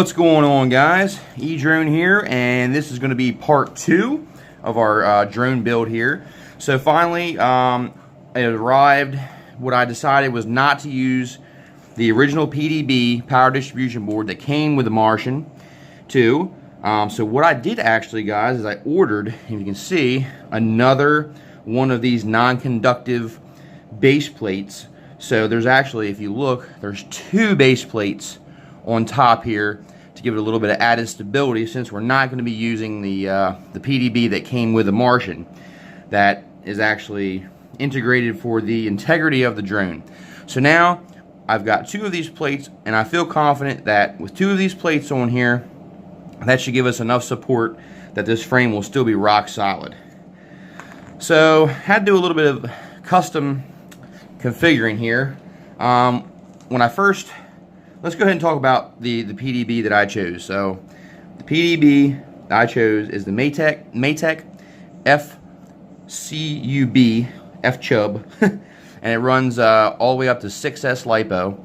What's going on, guys? E-Drone here, and this is going to be part 2 of our drone build here. So finally, it arrived. What I decided was not to use the original PDB power distribution board that came with the Martian 2. So what I did actually, guys, is I ordered, if you can see, another one of these non-conductive base plates. So there's actually, if you look, there's 2 base plates on top here to give it a little bit of added stability, since we're not going to be using the PDB that came with the Martian. That is actually integrated for the integrity of the drone. So now I've got 2 of these plates, and I feel confident that with 2 of these plates on here, that should give us enough support that this frame will still be rock solid. So had to do a little bit of custom configuring here. When I first, let's go ahead and talk about the PDB that I chose. So the PDB that I chose is the Maytec FCUB F-Chub, and it runs all the way up to 6S LiPo.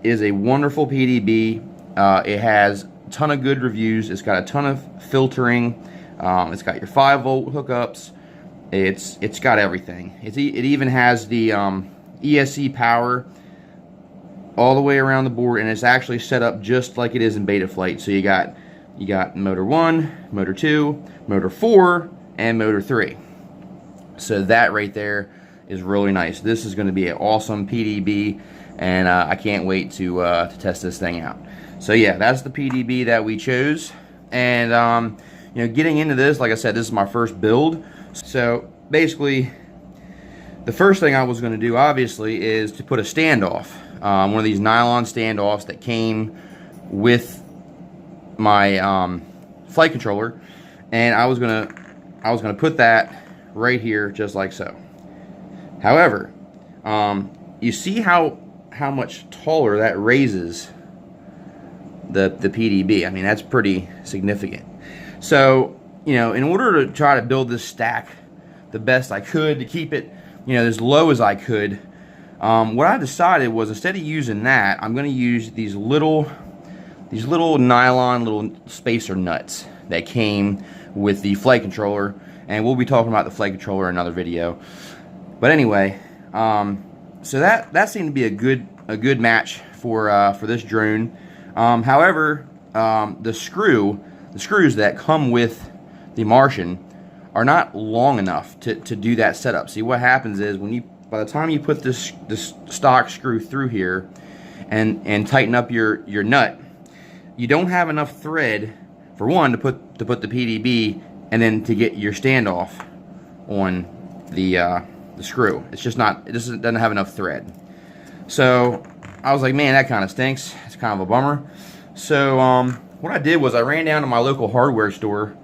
It is a wonderful PDB. It has a ton of good reviews. It's got a ton of filtering. It's got your 5-volt hookups. It's got everything. It even has the ESC power all the way around the board, and it's actually set up just like it is in Betaflight. So you got motor 1, motor 2, motor 4, and motor 3. So that right there is really nice. This is going to be an awesome PDB, and I can't wait to test this thing out. So yeah, that's the PDB that we chose. And you know, getting into this, like I said, this is my first build. So basically, the first thing I was going to do, obviously, is to put a standoff, one of these nylon standoffs that came with my flight controller, and I was gonna put that right here, just like so. However, you see how much taller that raises the PDB. I mean, that's pretty significant. So, you know, in order to try to build this stack the best I could, to keep it, you know, as low as I could, what I decided was, instead of using that, I'm going to use these little nylon little spacer nuts that came with the flight controller, and we'll be talking about the flight controller in another video. But anyway, so that seemed to be a good match for this drone. However, the screws that come with the Martian are not long enough to do that setup. See, what happens is, by the time you put this stock screw through here and tighten up your nut, you don't have enough thread, for one, to put the PDB, and then to get your standoff on the screw. It's just not, it doesn't have enough thread. So I was like, man, that kind of stinks. It's kind of a bummer. So what I did was I ran down to my local hardware store,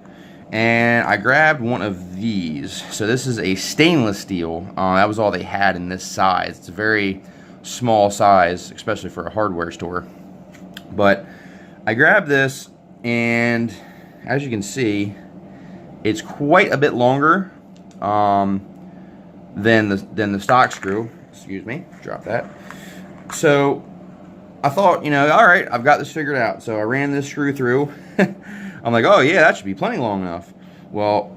and I grabbed one of these. So this is a stainless steel. That was all they had in this size. It's a very small size, especially for a hardware store. But I grabbed this, and as you can see, it's quite a bit longer than the stock screw. Excuse me, drop that. So I thought, you know, all right, I've got this figured out. So I ran this screw through. I'm like, oh yeah, that should be plenty long enough. Well,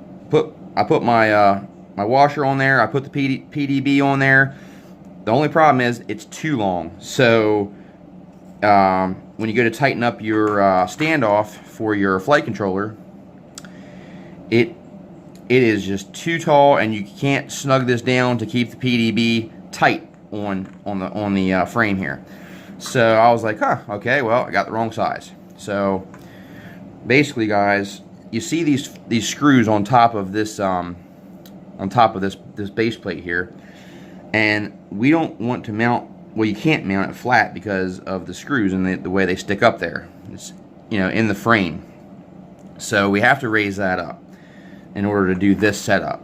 I put my my washer on there. I put the PDB on there. The only problem is it's too long. So when you go to tighten up your standoff for your flight controller, it is just too tall, and you can't snug this down to keep the PDB tight on the frame here. So I was like, huh, okay, well, I got the wrong size. So basically, guys, you see these screws on top of this this base plate here, and we don't want to mount. Well, you can't mount it flat because of the screws and the way they stick up there. It's, you know, in the frame. So we have to raise that up in order to do this setup.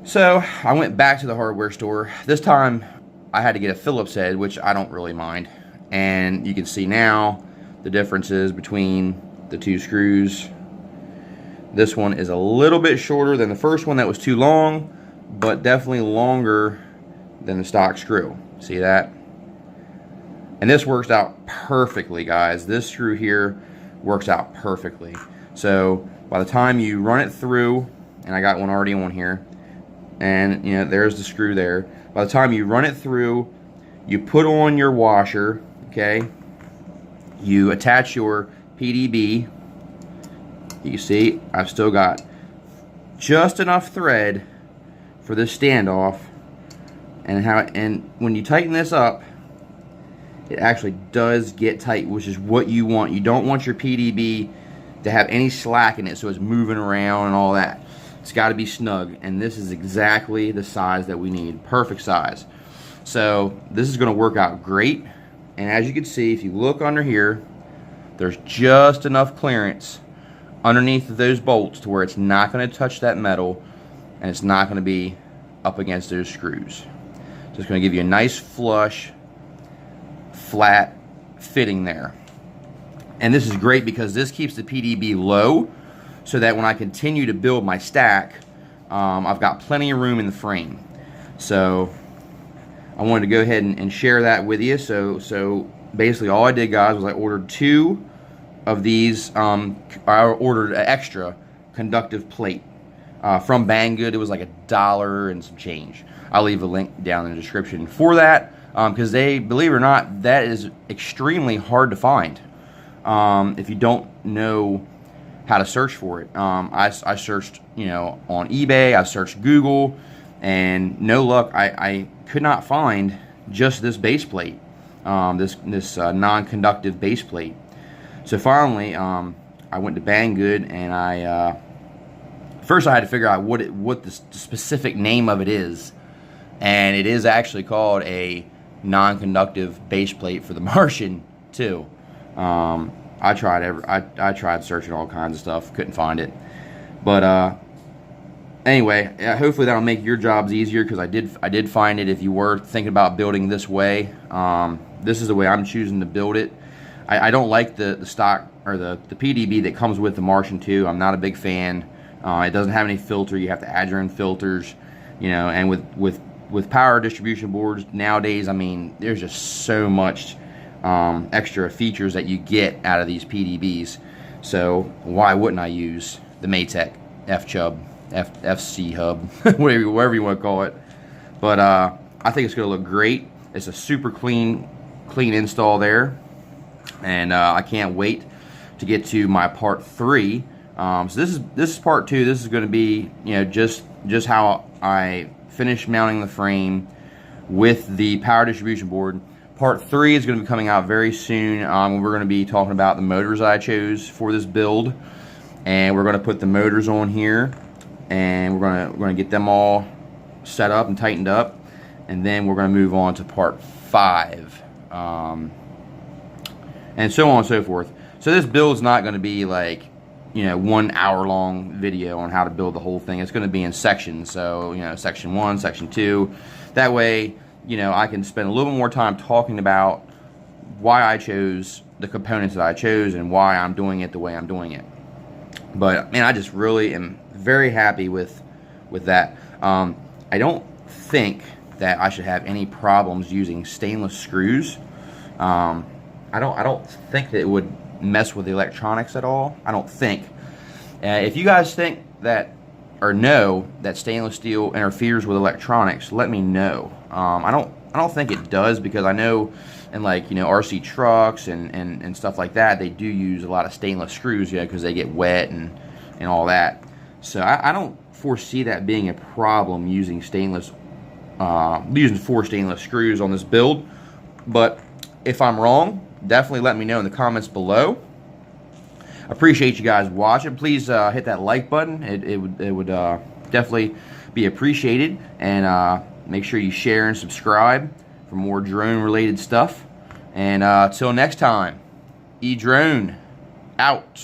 So I went back to the hardware store. This time I had to get a Phillips head, which I don't really mind. And you can see now the differences between the 2 screws. This one is a little bit shorter than the first one that was too long, but definitely longer than the stock screw. See that? And this works out perfectly, guys. This screw here works out perfectly. So by the time you run it through, and I got one already on here, and you know, there's the screw there. By the time you run it through, you put on your washer, okay? You attach your PDB. You see, I've still got just enough thread for this standoff, and when you tighten this up, it actually does get tight, which is what you want. You don't want your PDB to have any slack in it, so it's moving around and all that. It's got to be snug, and this is exactly the size that we need. Perfect size. So this is going to work out great. And as you can see, if you look under here, there's just enough clearance underneath those bolts to where it's not going to touch that metal, and it's not going to be up against those screws. So it's going to give you a nice flush, flat fitting there. And this is great because this keeps the PDB low, so that when I continue to build my stack, I've got plenty of room in the frame. So I wanted to go ahead and share that with you. So basically all I did, guys, was I ordered 2 of these. I ordered an extra conductive plate from Banggood. It was like $1 and some change. I'll leave a link down in the description for that, because they, believe it or not, that is extremely hard to find if you don't know how to search for it. I searched, you know, on eBay, I searched Google, and no luck. I could not find just this base plate, this non-conductive base plate. So finally, I went to Banggood, and first I had to figure out what the specific name of it is, and it is actually called a non-conductive base plate for the Martian too. I tried searching all kinds of stuff, couldn't find it. But anyway, hopefully that'll make your jobs easier, because I did find it. If you were thinking about building this way, this is the way I'm choosing to build it. I don't like the stock or the PDB that comes with the Martian 2. I'm not a big fan. It doesn't have any filter. You have to add your own filters, you know. And with power distribution boards nowadays, I mean, there's just so much extra features that you get out of these PDBs. So why wouldn't I use the Maytech F-Chub, FC hub, whatever you want to call it. But I think it's going to look great. It's a super clean install there, and I can't wait to get to my part 3. So this is part 2. This is going to be, you know, just how I finish mounting the frame with the power distribution board. Part 3 is going to be coming out very soon. We're going to be talking about the motors I chose for this build, and we're going to put the motors on here, and we're going to get them all set up and tightened up, and then we're going to move on to part 5, and so on and so forth. So this build's not going to be like, you know, 1 hour long video on how to build the whole thing. It's going to be in sections. So, you know, section 1, section 2. That way, you know, I can spend a little bit more time talking about why I chose the components that I chose and why I'm doing it the way I'm doing it. But man, I just really am very happy with that. I don't think that I should have any problems using stainless screws. I don't think that it would mess with the electronics at all. I don't think. If you guys think that or know that stainless steel interferes with electronics, let me know. I don't think it does, because I know in, like, you know, RC trucks and stuff like that, they do use a lot of stainless screws, yeah, because they get wet and all that. So I don't foresee that being a problem using using 4 stainless screws on this build. But if I'm wrong, definitely let me know in the comments below. Appreciate you guys watching. Please hit that like button. It would definitely be appreciated. And make sure you share and subscribe for more drone related stuff. And till next time, E-Drone out.